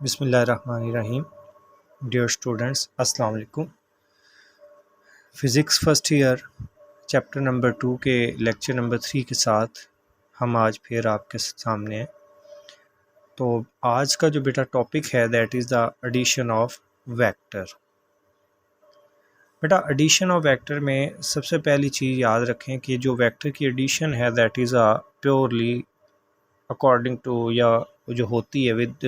बिस्मिल्लाहिर्रहमानिर्रहीम। Dear students, अस्सलाम वालेकुम। Physics first year chapter number 2 के लेक्चर नंबर 3 के साथ हम आज फिर आपके सामने हैं। तो आज का जो बेटा टॉपिक है that is the addition of vector. बेटा एडिशन ऑफ वेक्टर में सबसे पहली चीज़ याद रखें कि जो वेक्टर की एडिशन है that is a purely according to या जो होती है विद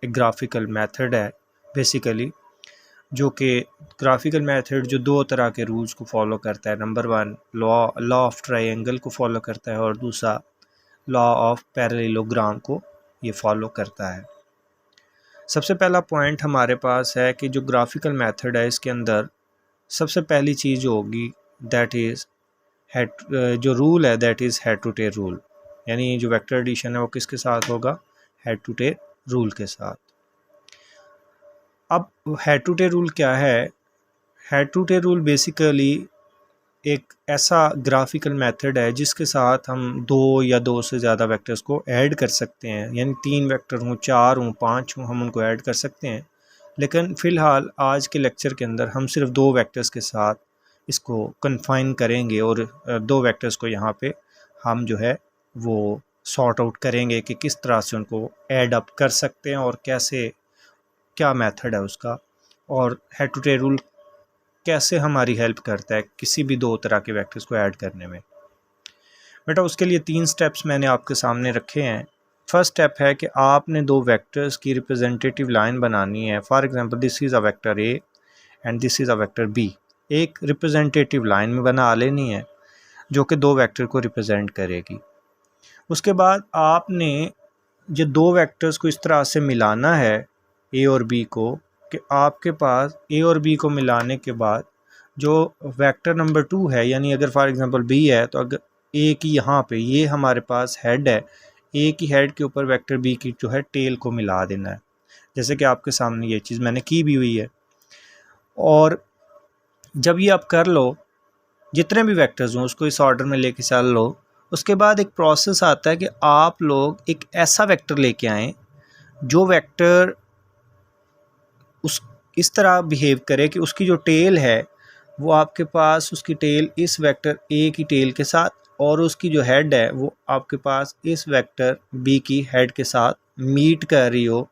एक ग्राफिकल मेथड है बेसिकली, जो कि ग्राफिकल मेथड जो दो तरह के रूल्स को फॉलो करता है। नंबर 1 लॉ ऑफ ट्रायंगल को फॉलो करता है और दूसरा लॉ ऑफ पैरेललोग्राम को ये फॉलो करता है। सबसे पहला पॉइंट हमारे पास है कि जो ग्राफिकल मेथड है इसके अंदर सबसे पहली चीज़ होगी दैट इज़ जो रूल है that is head to tail rule, यानी जो वेक्टर एडिशन है वो किसके साथ होगा? हेड टू टेल रूल के साथ। अब हेड टू टेल रूल क्या है? Head to tail rule basically एक ऐसा ग्राफिकल मेथड है जिसके साथ हम दो या दो से ज़्यादा वेक्टर्स को ऐड कर सकते हैं, यानी 3 वेक्टर हों, 4 हों, 5 हों, हम उनको ऐड कर सकते हैं। लेकिन फ़िलहाल आज के लेक्चर के अंदर हम सिर्फ 2 वेक्टर्स के साथ इसको कन्फाइन करेंगे और 2 वेक्टर्स को यहाँ पे हम जो है वो सॉर्ट आउट करेंगे कि किस तरह से उनको ऐड अप कर सकते हैं और कैसे, क्या मेथड है उसका, और हेड टू टेल रूल कैसे हमारी हेल्प करता है किसी भी 2 तरह के वेक्टर्स को ऐड करने में। बेटा उसके लिए 3 स्टेप्स मैंने आपके सामने रखे हैं। फर्स्ट स्टेप है कि आपने 2 वेक्टर्स की रिप्रेजेंटेटिव लाइन बनानी है। For example this is a vector A and this is a vector B. एक रिप्रेजेंटेटिव लाइन में बना लेनी है जो कि 2 वेक्टर को रिप्रेजेंट करेगी। उसके बाद आपने ये 2 वेक्टर्स को इस तरह से मिलाना है ए और बी को कि आपके पास ए और बी को मिलाने के बाद जो वेक्टर नंबर 2 है, यानी अगर फॉर एग्जांपल बी है तो अगर ए की यहाँ पे ये हमारे पास हेड है, ए की हेड के ऊपर वेक्टर बी की जो है टेल को मिला देना है, जैसे कि आपके सामने ये चीज़ मैंने की भी हुई है। और जब ये आप कर लो, जितने भी वेक्टर्स हों उसको इस ऑर्डर में लेके चल लो, उसके बाद एक प्रोसेस आता है कि आप लोग एक ऐसा वेक्टर लेके आएँ जो वेक्टर उस इस तरह बिहेव करे कि उसकी जो टेल है वो आपके पास, उसकी टेल इस वेक्टर ए की टेल के साथ और उसकी जो हेड है वो आपके पास इस वेक्टर बी की हेड के साथ मीट कर रही हो,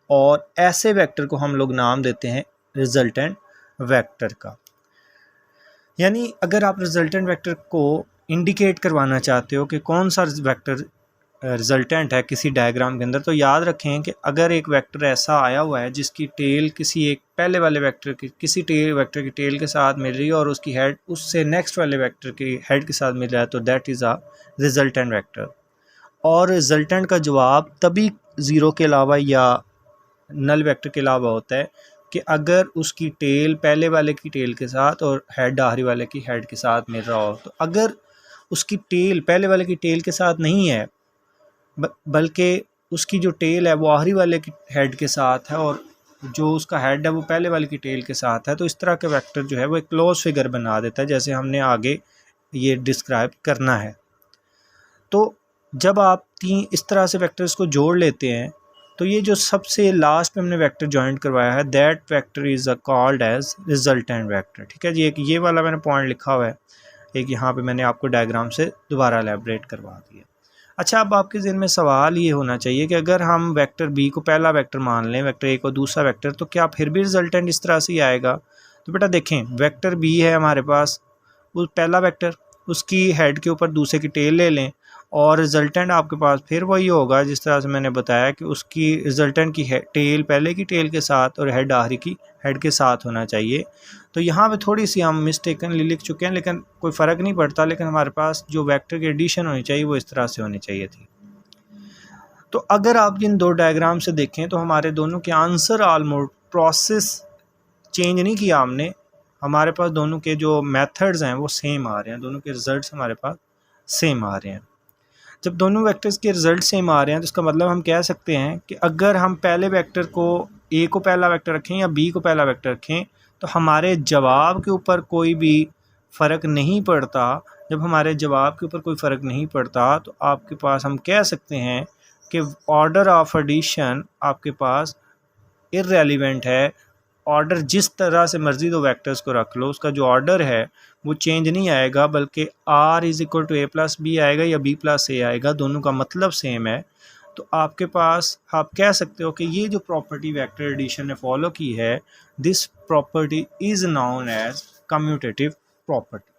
और ऐसे वेक्टर को हम लोग नाम देते हैं रिजल्टेंट वेक्टर का। यानी अगर आप रिजल्टेंट वेक्टर को इंडिकेट करवाना चाहते हो कि कौन सा वेक्टर रिजल्टेंट है किसी डायग्राम के अंदर, तो याद रखें कि अगर एक वेक्टर ऐसा आया हुआ है जिसकी टेल किसी एक पहले वाले वेक्टर की किसी वेक्टर की टेल के साथ मिल रही है और उसकी हेड उससे नेक्स्ट वाले वेक्टर की हेड के साथ मिल रहा है, तो that is a resultant vector. और रिजल्टेंट का जवाब तभी ज़ीरो के अलावा या नल वेक्टर के अलावा होता है कि अगर उसकी टेल पहले वाले की टेल के साथ और हेड आखिरी वाले की हेड के साथ मिल रहा हो। तो अगर उसकी टेल पहले वाले की टेल के साथ नहीं है बल्कि उसकी जो टेल है वो आखिरी वाले की हेड के साथ है और जो उसका हेड है वो पहले वाले की टेल के साथ है, तो इस तरह के वेक्टर जो है वो एक क्लोज फिगर बना देता है, जैसे हमने आगे ये डिस्क्राइब करना है। तो जब आप इस तरह से वेक्टर्स को जोड़ लेते हैं तो ये जो सबसे लास्ट में हमने वेक्टर जॉइंट करवाया है that vector is called as resultant vector. ठीक है जी, एक ये वाला मैंने पॉइंट लिखा हुआ है, एक यहाँ पे मैंने आपको डायग्राम से दोबारा एलैबोरेट करवा दिया। अच्छा, अब आपके ज़हन में सवाल ये होना चाहिए कि अगर हम वेक्टर बी को पहला वेक्टर मान लें, वेक्टर ए को दूसरा वेक्टर, तो क्या फिर भी रिजल्टेंट इस तरह से ही आएगा? तो बेटा देखें, वेक्टर बी है हमारे पास, वो पहला वेक्टर, उसकी हेड के ऊपर दूसरे की टेल ले लें और रिजल्टेंट आपके पास फिर वही होगा जिस तरह से मैंने बताया कि उसकी रिजल्टेंट की टेल पहले की टेल के साथ और हेड आखिरी की हेड के साथ होना चाहिए। तो यहाँ पे थोड़ी सी हम मिस्टेकनली लिख चुके हैं, लेकिन कोई फ़र्क नहीं पड़ता, लेकिन हमारे पास जो वेक्टर की एडिशन होनी चाहिए वो इस तरह से होनी चाहिए थी। तो अगर आप इन 2 डायग्राम से देखें तो हमारे दोनों के आंसर ऑलमोस्ट, प्रोसेस चेंज नहीं किया हमने, हमारे पास दोनों के जो मेथड्स हैं वो सेम आ रहे हैं, दोनों के रिजल्ट्स हमारे पास सेम आ रहे हैं। जब दोनों वेक्टर्स के रिजल्ट सेम आ रहे हैं तो इसका मतलब हम कह सकते हैं कि अगर हम पहले वेक्टर को ए को पहला वेक्टर रखें या बी को पहला वेक्टर रखें तो हमारे जवाब के ऊपर कोई भी फ़र्क नहीं पड़ता। जब हमारे जवाब के ऊपर कोई फ़र्क नहीं पड़ता तो आपके पास हम कह सकते हैं कि ऑर्डर ऑफ एडिशन आपके पास इररेलेवेंट है। ऑर्डर जिस तरह से मर्जी दो वेक्टर्स को रख लो, उसका जो ऑर्डर है वो चेंज नहीं आएगा, बल्कि r is equal to a plus B आएगा या b प्लस a आएगा, दोनों का मतलब सेम है। तो आपके पास आप कह सकते हो कि ये जो प्रॉपर्टी वेक्टर एडिशन ने फॉलो की है, this property is known as commutative property.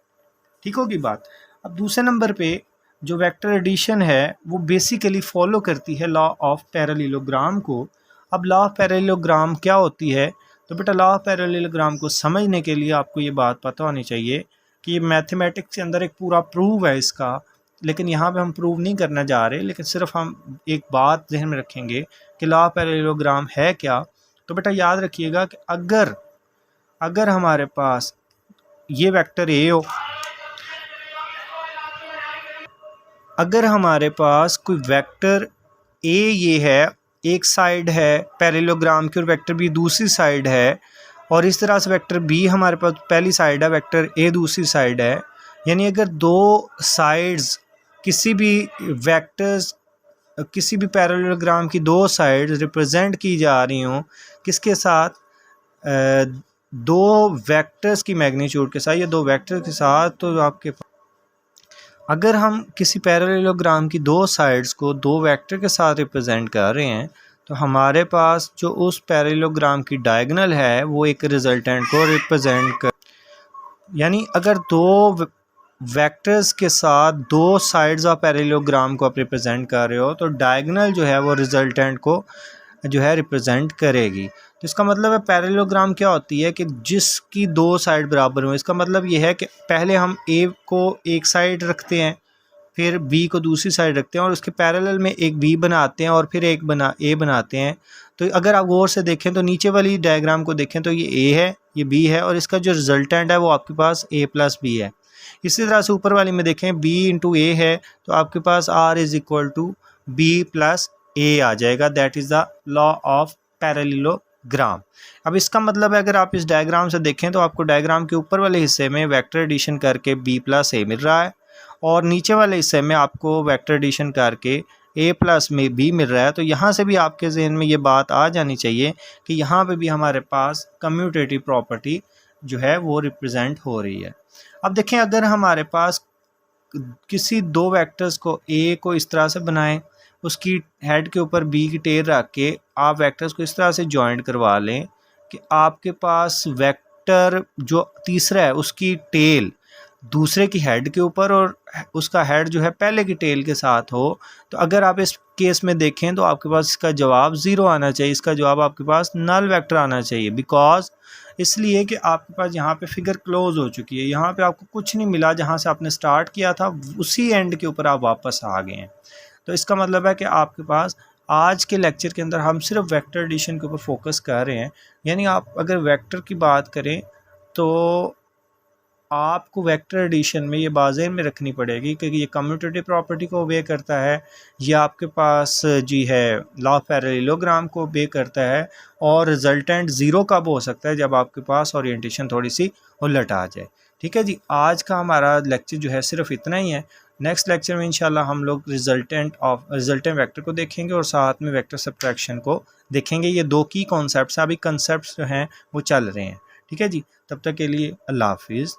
ठीक होगी बात। अब दूसरे नंबर पे जो वेक्टर एडिशन है वो बेसिकली फॉलो करती है लॉ ऑफ पैरेललोग्राम को। अब लॉ ऑफ पैरेललोग्राम क्या होती है? तो बेटा लॉ ऑफ पैरेललोग्राम को समझने के लिए आपको ये बात पता होनी चाहिए कि ये मैथमेटिक्स के अंदर एक पूरा प्रूव है इसका, लेकिन यहाँ पे हम प्रूव नहीं करना जा रहे, लेकिन सिर्फ हम एक बात ध्यान में रखेंगे कि लॉ ऑफ पैरेललोग्राम है क्या। तो बेटा याद रखिएगा कि अगर हमारे पास ये वेक्टर ए हो, अगर हमारे पास कोई वेक्टर ए ये है, एक साइड है पैरेललोग्राम की और वेक्टर बी दूसरी साइड है, और इस तरह से वेक्टर बी हमारे पास पहली साइड है, वेक्टर ए दूसरी साइड है, यानी अगर दो साइड्स किसी भी वेक्टर्स किसी भी पैरेललोग्राम की दो साइड्स रिप्रेजेंट की जा रही हों किसके साथ, दो वेक्टर्स की मैग्नीट्यूड के साथ या दो वेक्टर के साथ, तो आपके अगर हम किसी पैरेललोग्राम की दो साइड्स को दो वेक्टर के साथ रिप्रेजेंट कर रहे हैं तो हमारे पास जो उस पैरेललोग्राम की डायगोनल है वो एक रिजल्टेंट को रिप्रेजेंट कर, यानी अगर दो वेक्टर्स के साथ दो साइड्स ऑफ पैरेललोग्राम को आप रिप्रेजेंट कर रहे हो तो डायगोनल जो है वो रिजल्टेंट को जो है रिप्रेजेंट करेगी। तो इसका मतलब है पैरेललोग्राम क्या होती है कि जिसकी दो साइड बराबर हो। इसका मतलब ये है कि पहले हम ए को एक साइड रखते हैं, फिर बी को दूसरी साइड रखते हैं और उसके पैरेलल में एक बी बनाते हैं और फिर एक ए बनाते हैं। तो अगर आप गौर से देखें तो नीचे वाली डायग्राम को देखें तो ये ए है, ये बी है, और इसका जो रिजल्टेंट है वो आपके पास ए प्लस बी है। इसी तरह से ऊपर वाली में देखें बी इंटू ए है तो आपके पास R is equal to B plus A आ जाएगा। That is the law of parallelogram. अब इसका मतलब है अगर आप इस डायग्राम से देखें तो आपको डायग्राम के ऊपर वाले हिस्से में वेक्टर एडिशन करके बी प्लस ए मिल रहा है और नीचे वाले हिस्से में आपको वेक्टर एडिशन करके ए प्लस में बी मिल रहा है। तो यहाँ से भी आपके जहन में ये बात आ जानी चाहिए कि यहाँ पे भी हमारे पास कम्यूटेटिव प्रॉपर्टी जो है वो रिप्रेजेंट हो रही है। अब देखें अगर हमारे पास किसी दो वेक्टर्स को ए को इस तरह से बनाएं, उसकी हेड के ऊपर बी की टेल रख के आप वेक्टर्स को इस तरह से जॉइंट करवा लें कि आपके पास वेक्टर जो तीसरा है उसकी टेल दूसरे की हेड के ऊपर और उसका हेड जो है पहले की टेल के साथ हो, तो अगर आप इस केस में देखें तो आपके पास इसका जवाब ज़ीरो आना चाहिए, इसका जवाब आपके पास नल वेक्टर आना चाहिए। बिकॉज इसलिए कि आपके पास यहाँ पे फिगर क्लोज हो चुकी है, यहाँ पे आपको कुछ नहीं मिला, जहाँ से आपने स्टार्ट किया था उसी एंड के ऊपर आप वापस आ गए हैं। तो इसका मतलब है कि आपके पास आज के लेक्चर के अंदर हम सिर्फ वेक्टर एडिशन के ऊपर फोकस कर रहे हैं। यानी आप अगर वेक्टर की बात करें तो आपको वेक्टर एडिशन में ये बाज़ेन में रखनी पड़ेगी कि ये कम्यूटेटिव प्रॉपर्टी को ओबे करता है, या आपके पास जी है लॉ ऑफ पैरेललोग्राम को ओबे करता है, और रिजल्टेंट ज़ीरो कब हो सकता है जब आपके पास ओरिएंटेशन थोड़ी सी उलट आ जाए। ठीक है जी, आज का हमारा लेक्चर जो है सिर्फ इतना ही है। नेक्स्ट लेक्चर में इंशाल्लाह हम लोग रिजल्टेंट वेक्टर को देखेंगे और साथ में वेक्टर सब्ट्रैक्शन को देखेंगे। ये दो की कॉन्सेप्ट्स अभी कंसेप्ट्स जो हैं वो चल रहे हैं। ठीक है जी, तब तक के लिए अल्लाह हाफिज़।